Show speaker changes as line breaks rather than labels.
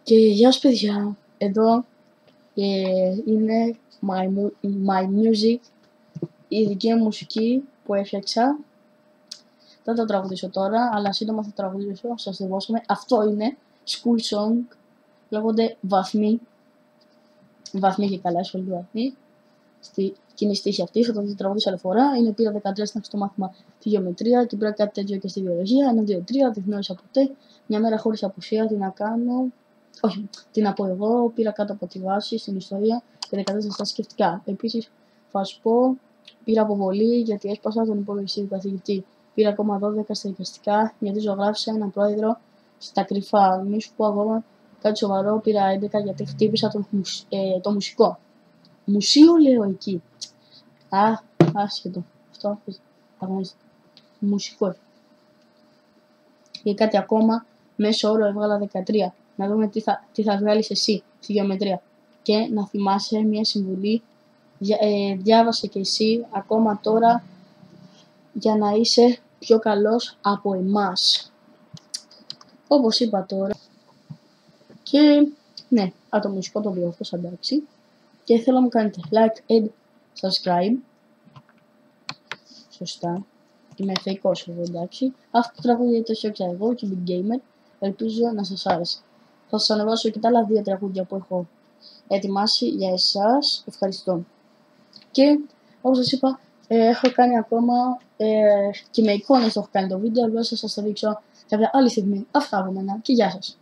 Και γεια σας παιδιά, εδώ είναι my music, η δική μου μουσική που έφτιαξα. Δεν θα τραγουδήσω τώρα, αλλά σύντομα θα τραγουδήσω, σας θυμώσαμε. Αυτό είναι school song, λέγονται βαθμοί και καλά, σχολή βαθμοί. Στη κοινή στίχη αυτή, θα το τραγουδήσω άλλη φορά. Είναι πήρα 13 στο μάθημα τη γεωμετρία και πήρα κάτι τέτοιο και στη βιολογία. 1, 2, 3, δεν γνώρισα ποτέ. Μια μέρα χωρίς απουσία, τι να κάνω. Όχι, τι να πω εγώ, πήρα κάτω από τη βάση στην ιστορία και 14 στα σκεφτικά. Επίσης, θα σου πω, πήρα αποβολή γιατί έσπασα τον υπολογιστή του καθηγητή. Πήρα ακόμα 12 στα δικαστικά γιατί ζωγράφησα έναν πρόεδρο στα κρυφά. Μη σου πω ακόμα κάτι σοβαρό, πήρα 11 γιατί χτύπησα το μουσικό. Μουσείο λέω εκεί. Άσχετο. Αυτό αγωνίζεται. Μουσικό. Και κάτι ακόμα, μέσο όρο έβγαλα 13. Να δούμε τι θα βγάλεις εσύ στη γεωμετρία. Και να θυμάσαι μια συμβουλή, διάβασε και εσύ ακόμα τώρα για να είσαι πιο καλός από εμάς. Όπως είπα τώρα. Και ναι, το μουσικό το διόρθωσα, εντάξει. Και θέλω να μου κάνετε like and subscribe. Σωστά. Είμαι θεϊκός εδώ, εντάξει. Αυτό το τραγούδι το έφτιαξα εγώ και Big Gamer. Ελπίζω να σας άρεσε. Θα σας ανεβάσω και τα άλλα 2 τραγούδια που έχω ετοιμάσει για εσάς. Ευχαριστώ. Και όπως σας είπα, έχω κάνει ακόμα και με εικόνες το έχω κάνει το βίντεο. Αλλά θα σας το δείξω κάποια άλλη στιγμή. Αυτά από μένα και γεια σας.